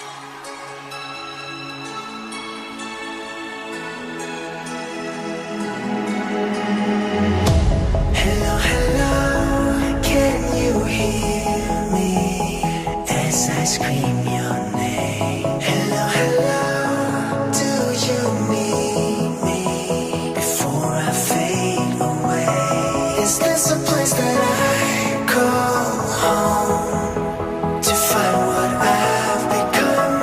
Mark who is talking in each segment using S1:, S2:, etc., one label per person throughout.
S1: Hello, hello, can you hear me as I scream your name? Hello, hello, do you need me before I fade away? Is this a place that I call home to find what I've become?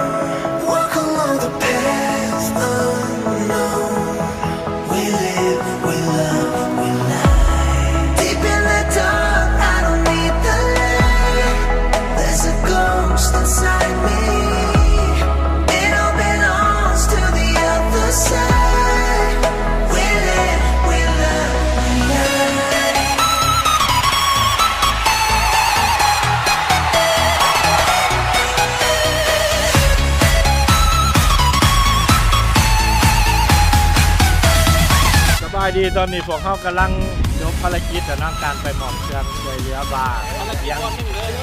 S1: Walk along the path unknown. We live, we love, we lie. Deep in the dark, I don't need the light. There's a ghost inside me. It all belongs to the other side. We live, we love, we lie.
S2: สบายดีตอนนี้พวกเขากำลังยกภารกิจแต่นั่งการไปหมอบเครื่องช่วยเหลือบาร์เลี้ยง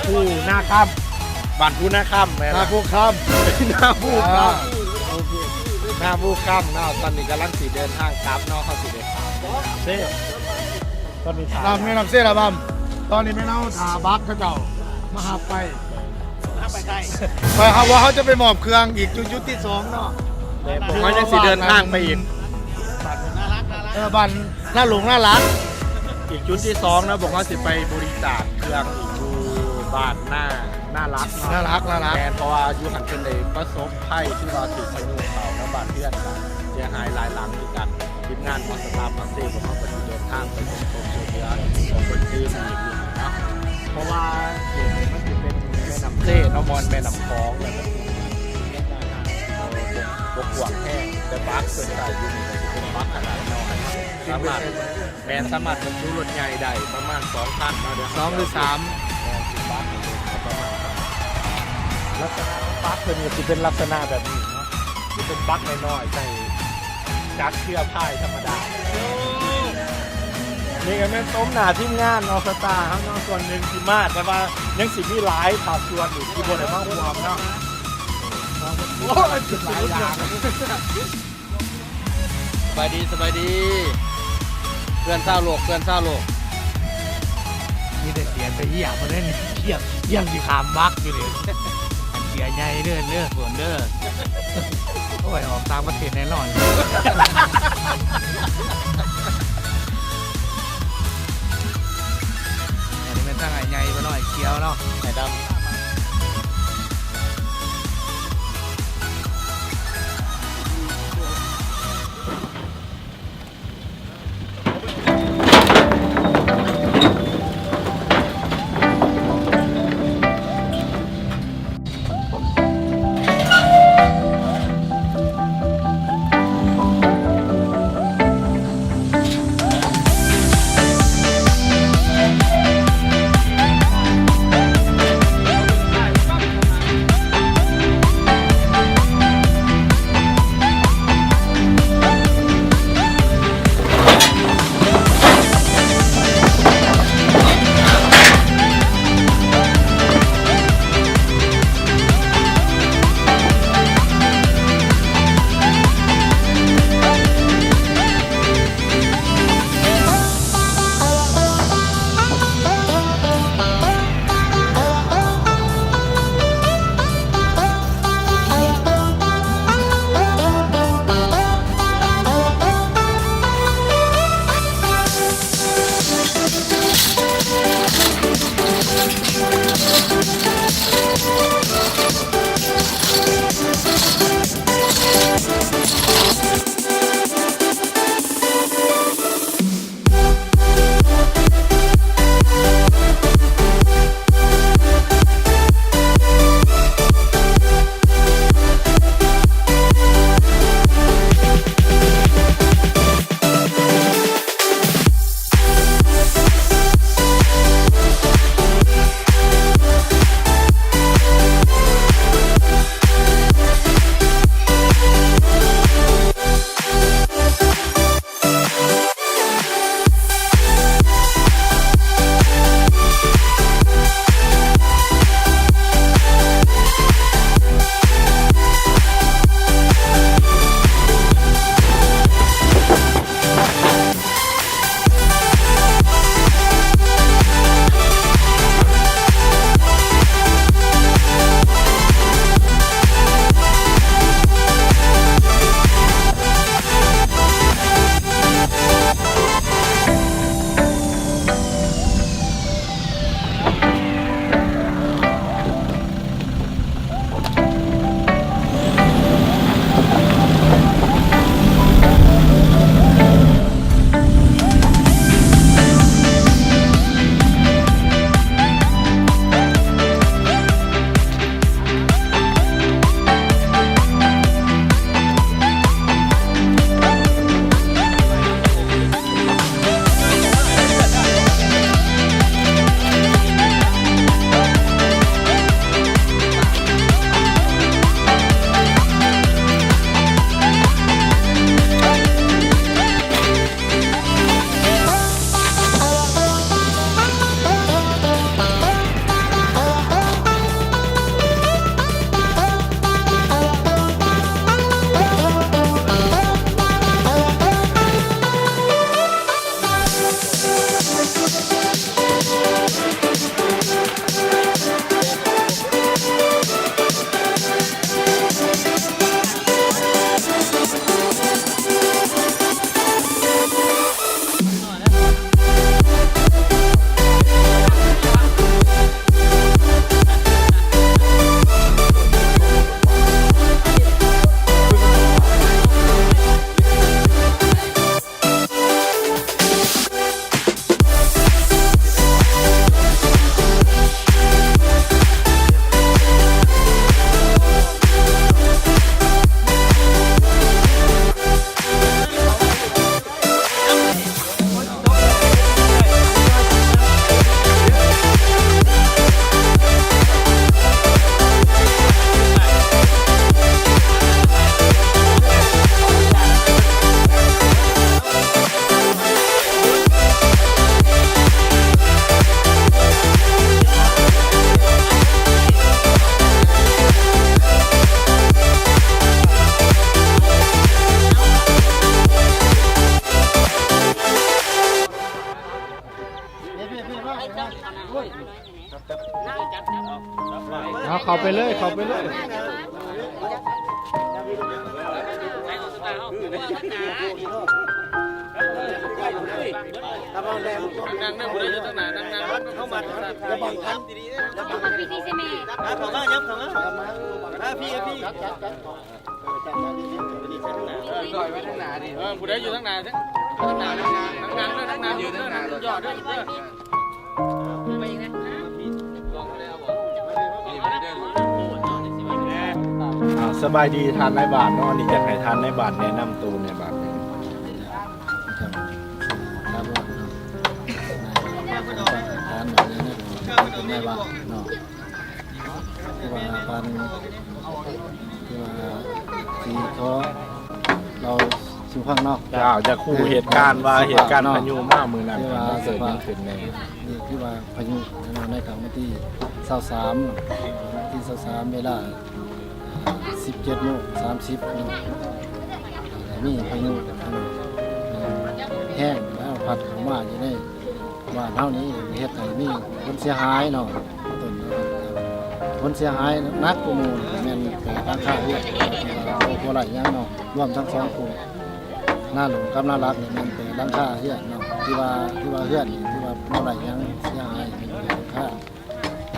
S2: ผู้หน้าค่ำบ้านผู้หน้าค่ำแม่
S3: หน้า
S2: ละ
S3: ผู้ค้
S2: หน้าผู้
S3: ำ
S2: ค่ำหน้าผู้ค่ำเนาะตอนนี้กำลังสีเดินทางกลับเนาะเขาสีเดินทางเซ่ตอนนี้ถาม
S3: ลำไม่ลำเส้นละบัมตอนนี้ไม่เน่าถาบักเขาเจ้ามาหาไปไปครับว่าเขาจะไปหมอบเครื่องอีกจุดที่สองเนาะ
S2: ผมว่ายังสีเดินทางไปอีก
S3: บันหน้าหลงหน้ารัก
S2: อีกจุดที่สองนะบอกว่าสิไปบริจาคเครื่องอีกดูบ้านหน้ารักเนาะ
S3: น่ารักน่ารัก
S2: แมนเพราะว่าอยู่หันเป็นเลยประสบภัยที่ว่าถือพายุเขาแล้วบ้านเพื่อนกันเสียหายหลายหลังด้วยกันทีมงานของสตาฟพักเซ่ของเขาก็จะเดินทางไปสมทบช่วยเหลือของคนที่มีอยู่เนาะเพราะว่าเห็นมันจะเป็นแม่น้ำเซ่เนาะมอนแม่น้ำคลองแล้วก็บกหวงแห้งแต่บักส่วนใหญ่อยู่นี่ก็จะเป็นบักขนาดน้อยสามารถแมนสามารถบรรทุกรถใหญ่ได้ประมาณ2 ตันเนาะเดี๋ยว
S3: สองหรือสาม
S2: บักประมาณลักษณะบักเป็นจะเป็นลักษณะแบบนี้เนาะที่เป็นบักน้อยๆใส่จักรเชื่อพายธรรมดานี่ก็แม่นต้มหนาทีมงานออสตาร์ครับเนาะส่วนหนึ่งที่มาแต่ว่ายังสิมีหลายภาคส่วนอยู่ที่บนในบ้านรวมเนาะโอ้ยหลายอย่าง
S4: สบายดีสบายดีเพื่อนเศร้าโลกเพื่อนเศร้าโลก
S3: มีแต่เสียงไปเยี่ยมมาเล่นเยี่ยมที่ขามบักอยู่เลยเสียใหญ่เด้อส่วนเด้อโอ้ยออกต่างประเทศแน่นอนอันนี้เป็นตั้งไงใหญ่มาหน่อยเคี้ยวเนาะ
S4: ไข่ดำ
S3: เอาเข้าไปเลยเข้าไปเลย
S4: นั่งนั่งบุรีอยู่ตั้งนานนั่งนั่งเข้ามาจะบังคับดีๆนะจะบังคับดีๆใช่ไหมเข้ามายับเข้ามาพี่ก่อยไว้ตั้งนานดิบุรีอยู่ตั้งนานตั้งนานตั้งนานอยู่ตั้งนานยอดด้วยไปยังไงลองเลยเอาบอก
S2: สบายดีทานในบ้านเนาะนี่อยากให้ทานในบ้านแนะนำตัวในบ้าน
S5: ครับว่าทานแบบนี้เป็นไม่ว่าเนาะที่ว่าพันที่ว่าที่เขาเราชิมข้างนอก
S2: เจ้าจะคู่เหตุการณ์ว่าเหตุการณ์พายุมากมือนั้นมันเกิดยังขึ้นใน
S5: นี่ที่ว่าพายุในกลางวันที่23ที่23เวลา17:30นนี่พายุแห้งแล้วพัดเข้ามาอยู่ในบ้านเท่านี้เฮ็ดให้มีคนเสียหายเนาะต้นคนเสียหายนักกูมูลแม่นแต่ราคาเฮ็ดบ่ไหลยังเนาะรวมทั้ง2คู่หน้าหลวงกับหน้ารักนี่มันเป็นราคาเฮ็ดเนาะที่ว่าเฮือนที่ว่าบ่ไหลยังเสียหายเป็นราคา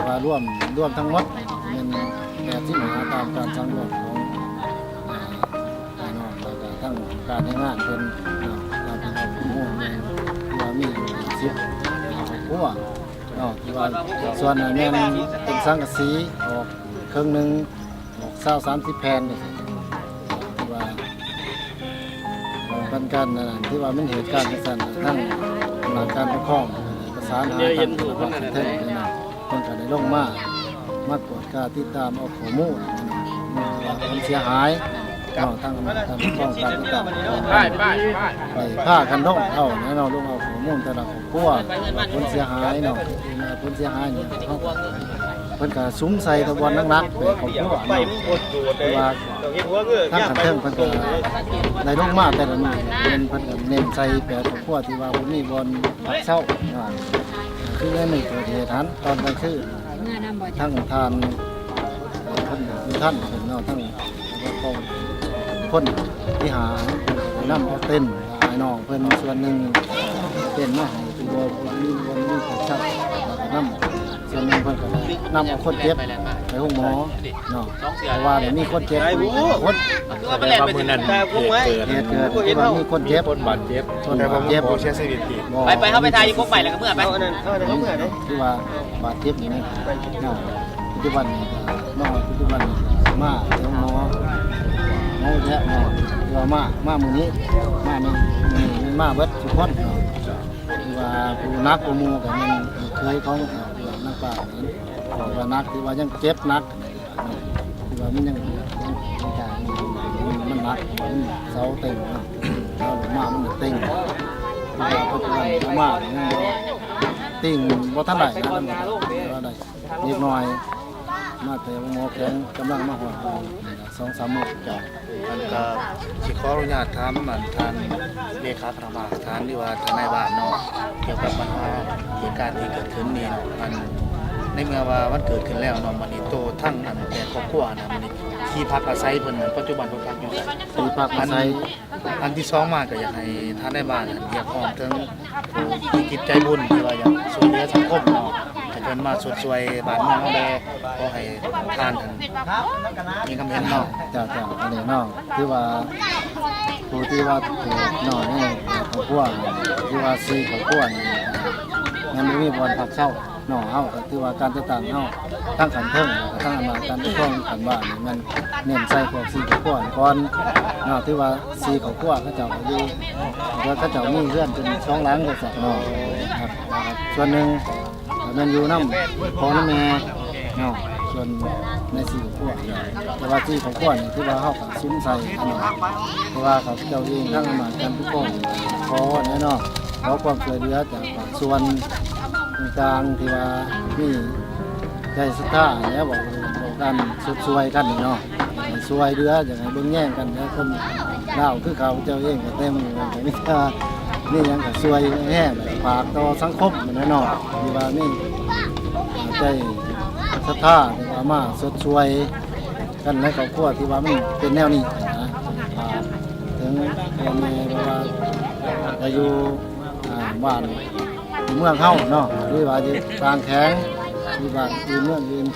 S5: ว่ารวมทั้งหมดมันแบบที่หาตามการสำรวจของน้องแล้วก็ทั้งการให้งานเพิ่นเราเป็นผู้มูลแม่นที่ว่ามีอยู่10หัวเนาะที่ว่าส่วนนั้นแม่นเป็นสังกะสีออกครึ่งนึงออก20-30แผ่นนี่ที่ว่าเป็นการนั่นที่ว่ามันเหตุการณ์สั่นทั้งหลักการปกครองประสานหาทางผู้ว่าเทศนี่นะเพิ่นก็ได้ลงมาตรวจการติดตามเอาข้อมูลว่าคนเสียหายเนาะทั้งการปกครองการติดตามไปผ้ากันลงเอาแน่นอนลงเอาข้อมูลแต่ละครอบครัวคนเสียหายเนาะคนเสียหายเนี่ยเพิ่นก็ซุ้มใส่ตะวันนักๆไปของพวกเนาะว่าทางกันเทิงเพิ่นก็ได้ลงมาแต่ละมื้อเป็นเพิ่นก็เน้นใส่แปดของพวกที่ว่าบ่มีบ่อนพักเช้าเนาะคือในเกิดเหตุนั้นตอนกลางคืนทั้งทานท่านอยู่ท่านเพิ่นเนาะทั้งคนที่หานำเอาเต้นให้น้องเพิ่นส่วนหนึงเต้นมาให้ตัวมีพักเช้าแล้วก็นำส่วนหนึงเพิ่นก็นำเอาคนเจ็บไปห้องหมอเนาะเพราะว่าเดี๋ยวมีคนเจ็บคน
S2: แสดงว่ามือนั้นเหตุเกิด
S5: ที่ว่ามีคนเจ็บ
S2: คนบาดเจ็บ
S5: คนบาดเจ็บ
S2: เสียชีวิตอีก
S4: ไปเข้าไปทายพวกไปแล้วก็เมื่อไป
S5: ที่ว่าบาดเจ็บนี่นะเนาะปัจจุบันนี่เนาะปัจจุบันมาเดี๋ยวหมอแท้เนาะที่ว่ามามื้อนี้มานี่มาเบิดทุกคนเนาะที่ว่าผู้นักผู้มูก็มันเคยของนักป่านี่บอกว่านักที่ว่ายังเจ็บนักที่ว่ามันยังมันหนักมันเสาเต็งนะเรามามันเต็งเราปัจจุบันมาเนี่ยติ่งบ่ทันได้นะเราได้นิดหน่อยมาแต่หมอแข็งกำลังมาหอด2-3 มื้อจ้ะ
S3: มันก็สิขออนุญาตถามมันทางเลขาธรรมสถานหรือว่าทางนายบ้านเนาะเกี่ยวกับปัญหาเหตุการณ์ที่เกิดขึ้นนี่มันในเมื่อว่ามันเกิดขึ้นแล้วเนาะมันนี่โตทั้งอันแต่ครอบครัวนะมันนี่ที่พักอาศัยเพิ่นปัจจุบันเพิ่นพักอยู่ไส
S5: ที่พักอาศัย
S3: อันที่2มาก็อยากให้ท่านในบ้านเรียกร้องถึงผู้มีจิตใจบุญที่ว่าอยากช่วยเหลือสังคมเนาะให้เพิ่นมาช่วยบ้านเมืองเฮาได้ขอให้ทานกันมีคำเห็นเนาะ
S5: จ้ะอันนี้เนาะที่ว่าผู้ที่ว่าถูกเนาะนี่ครอบครัวที่ว่าซีครอบครัวนี่มันบ่มีบ่อนพักเช่าเนาะเฮาก็ถือว่าการจัดการเฮาทั้งขันเทิงทั้งอำนาจการปกครองขันบ้านนี่มันเน้นใส่พวกซีครอบครัวก่อนเนาะที่ว่าซีครอบครัวเขาเจ้าก็อยู่ว่าเขาเจ้ามีเรือนเป็น2หลังก็สักเนาะครับส่วนหนึงมันอยู่นำพ่อนำแม่เนาะส่วนในซีครอบครัวแต่ว่าซีครอบครัวนี่ที่ว่าเฮาก็ซุ้มใส่เนาะเพราะว่าเขาเจ้าเองทั้งอำนาจการปกครองขอเนี่ยเนาะขอความช่วยเหลือจากภาคส่วนต่างที่ว่ามีใจศรัทธาแล้วบอกกันสุดช่วยกันเนาะช่วยเหลืออย่างไรเบิ่งแย่งกันแล้วคนเล่าคือเขาเจ้าเองก็เต็มแต่นี่ก็นี่ยังก็ช่วยแห้งฝากต่อสังคมเหมือนเนาะที่ว่านี่ ใจศรัทธาหรือว่ามาสดช่วยกันในครอบครัวที่ว่ามันเป็นแนวนี้นะถึงพ่อแม่ว่าจะอยู่บ้านเมืองเฮาเนาะหรือว่าอยู่กลางแข้งหรือว่าอยู่เมืองอื่น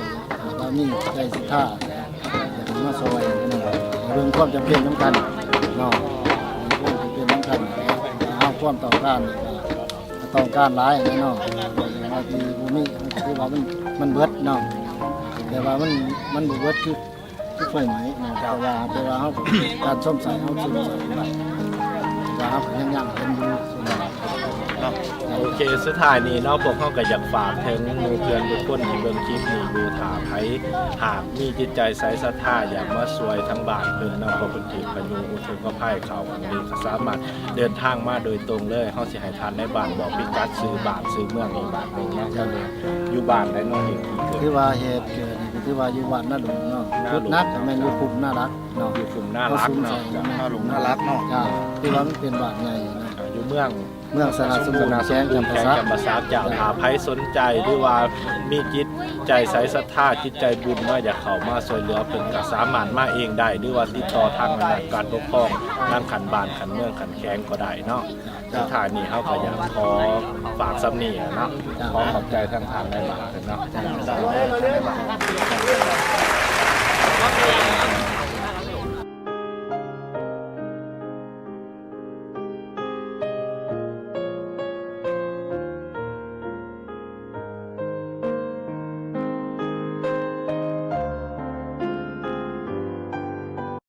S5: ก็ว่ามีใจศรัทธาอยากมาซอยเรื่องความจำเป็นสำคัญเนาะความจำเป็นสำคัญเอาความต้องการต้องการหลายเนาะบางทีบ่มีคือว่ามันเบิดเนาะแต่ว่ามันบ่เบิดคือไฟไหม้เนาะแต่ว่าเฮาการซ่อมใส่เฮาซ่อมใส่ได้แต่เฮาก็ยังเป็นอยู่ส่วนใหญ่เนาะ
S2: โอเคสุดท้ายนี้เนาะพวกเขาก็อยากฝากถึงหมู่เพื่อนทุกคนที่เบิ่งคลิปนี้อยู่ถ้าไผหากมีจิตใจใสศรัทธาอยากมาช่วยทั้งบ้านเพิ่นเนาะเพราะเพิ่นถูกพายุอุทกภัยเข้าอันนี้ก็สามารถเดินทางมาโดยตรงเลยเฮาสิให้ทานในบ้านบอกพิกัดซื้อบ้านซื้อเมืองอีกบ้านหนึงเนาะก็เลยอยู่บ้านได้เนาะนี่ที่เกิด
S5: คือว่าเหตุเกิดนี่ก็คือว่าอยู่วัดนาหลวงเนาะจุดนักก็แม่นอยู่ภูมิน่ารักเนาะ
S2: อยู่กลุ่มน่ารักเนาะ
S3: น่าหลงน่ารักเนาะ
S5: จ้าคือว่ามันเป็นบาทใหญ่นะ
S2: อยู่เมือง
S5: เมืองสนาสมุทรแจ้งจำปา
S2: แข่ง
S5: สัก
S2: จำปาสักจากหาไผสนใจหรือว่ามีจิตใจใสศรัทธาจิตใจบุญว่าอยากเข้ามาช่วยเหลือเพิ่นก็สามารถมาเองได้หรือว่าติดต่อทางอำนาจการปกครองทางขันบ้านขันเมืองขันแข้งก็ได้เนาะสุดท้ายนี้เฮาก็อยากขอฝากซ้ำนี่เนาะขอขอบใจทางในบ้านเนาะ